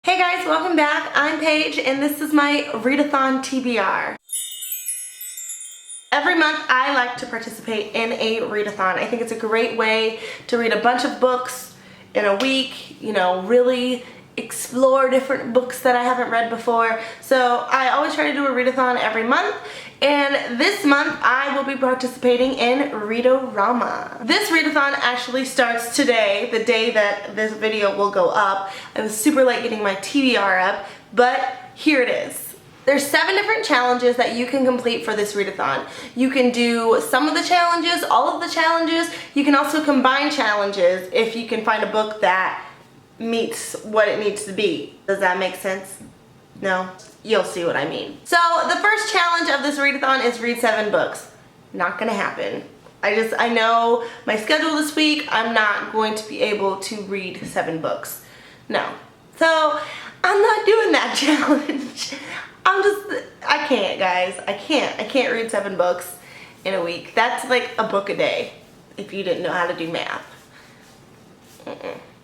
Hey guys, welcome back. I'm Paige and this is my readathon TBR. Every month I like to participate in a readathon. I think it's a great way to read a bunch of books in a week, really explore different books that I haven't read before. So I always try to do a readathon every month, and this month I will be participating in Readorama. This readathon actually starts today, the day that this video will go up. I was super late getting my TBR up, but here it is. There's 7 different challenges that you can complete for this readathon. You can do some of the challenges, all of the challenges. You can also combine challenges if you can find a book that meets what it needs to be. Does that make sense? No? You'll see what I mean. So the first challenge of this readathon is read 7 books. Not gonna happen. I know my schedule this week, I'm not going to be able to read 7 books. No. So I'm not doing that challenge. I can't, guys. I can't read 7 books in a week. That's like a book a day if you didn't know how to do math.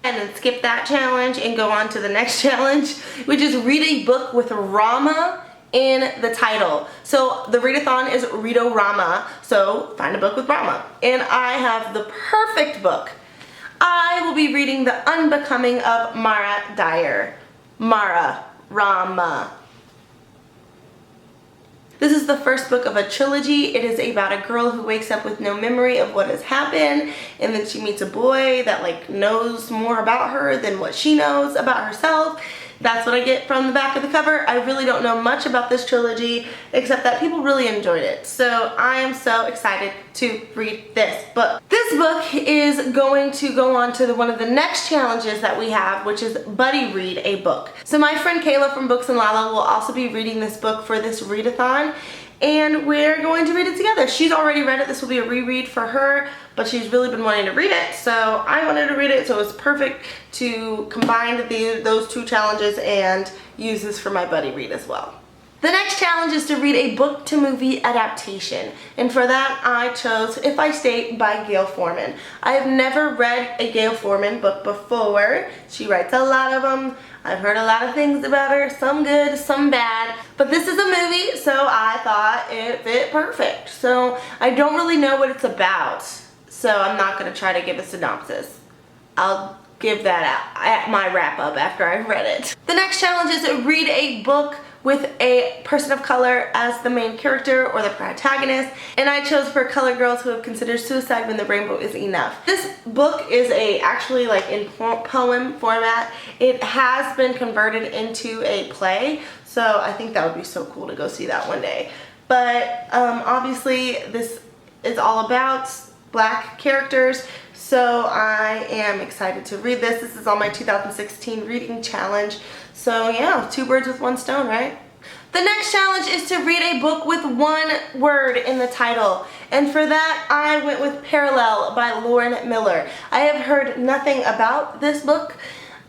And then skip that challenge and go on to the next challenge, which is read a book with RAMA in the title. So the readathon is Readorama, so find a book with RAMA. And I have the perfect book. I will be reading The Unbecoming of Mara Dyer. Rama. This is the first book of a trilogy. It is about a girl who wakes up with no memory of what has happened, and then she meets a boy that knows more about her than what she knows about herself. That's what I get from the back of the cover. I really don't know much about this trilogy except that people really enjoyed it. So I am so excited to read this book. This book is going to go on to one of the next challenges that we have, which is buddy read a book. So my friend Kayla from Books and Lala will also be reading this book for this readathon, and we're going to read it together. She's already read it. This will be a reread for her, but she's really been wanting to read it, so I wanted to read it, so it's perfect to combine those 2 challenges and use this for my buddy read as well. The next challenge is to read a book to movie adaptation, and for that I chose If I Stay by Gail Forman. I have never read a Gail Forman book before. She writes a lot of them. I've heard a lot of things about her, some good, some bad, but this is a movie, so I thought it fit perfect. So I don't really know what it's about, so I'm not going to try to give a synopsis. I'll give that out at my wrap up after I've read it. The next challenge is to read a book with a person of color as the main character or the protagonist, and I chose For Color Girls Who Have Considered Suicide When the Rainbow Is Enough. This book is actually in poem format. It has been converted into a play, so I think that would be so cool to go see that one day. But obviously this is all about Black characters, so I am excited to read this. This is on my 2016 reading challenge. So yeah, 2 birds with 1 stone, right? The next challenge is to read a book with 1 word in the title. And for that, I went with Parallel by Lauren Miller. I have heard nothing about this book,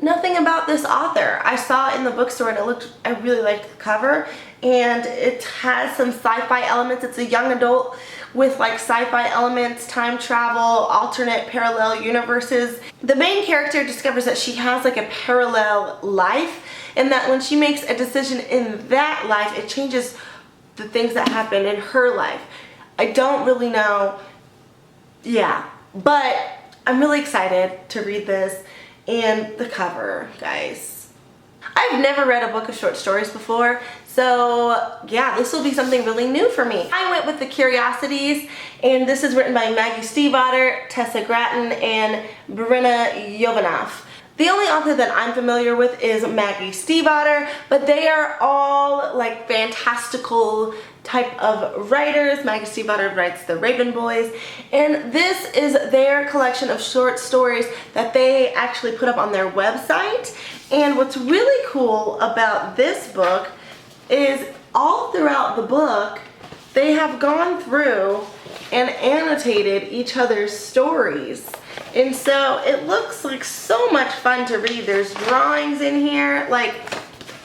nothing about this author. I saw it in the bookstore and I really liked the cover, and it has some sci-fi elements. It's a young adult with sci-fi elements, time travel, alternate parallel universes. The main character discovers that she has a parallel life, and that when she makes a decision in that life, it changes the things that happen in her life. I don't really know, but I'm really excited to read this. And the cover, guys. I've never read a book of short stories before, so yeah, this will be something really new for me. I went with The Curiosities, and this is written by Maggie Stiefvater, Tessa Gratton, and Brenna Jovanoff. The only author that I'm familiar with is Maggie Stiefvater, but they are all fantastical type of writers. Maggie Stiefvater writes The Raven Boys, and this is their collection of short stories that they actually put up on their website. And what's really cool about this book is all throughout the book they have gone through and annotated each other's stories, and so it looks like so much fun to read. There's drawings in here,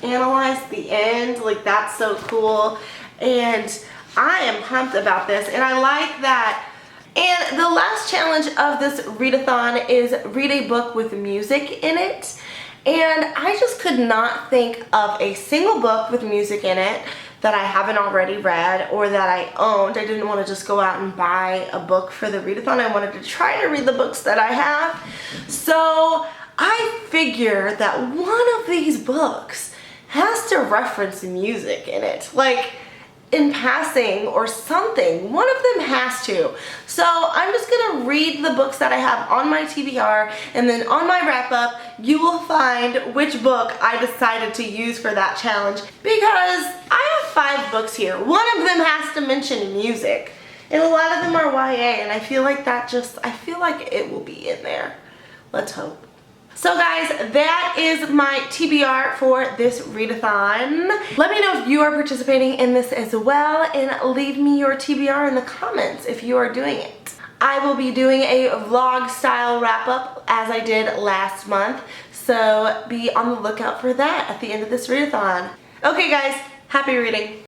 analyze the end, that's so cool. And I am pumped about this, and I like that. And the last challenge of this readathon is read a book with music in it. and I just could not think of a single book with music in it that I haven't already read or that I owned. I didn't want to just go out and buy a book for the readathon. I wanted to try to read the books that I have. So I figure that one of these books has to reference music in it, like in passing or something. One of them has to. So I'm just gonna read the books that I have on my TBR, and then on my wrap up you will find which book I decided to use for that challenge, because I have 5 books here. One of them has to mention music, and a lot of them are YA, and I feel like it will be in there. Let's hope. So guys, that is my TBR for this readathon. Let me know if you are participating in this as well, and leave me your TBR in the comments if you are doing it. I will be doing a vlog style wrap up as I did last month, so be on the lookout for that at the end of this readathon. Okay guys, happy reading.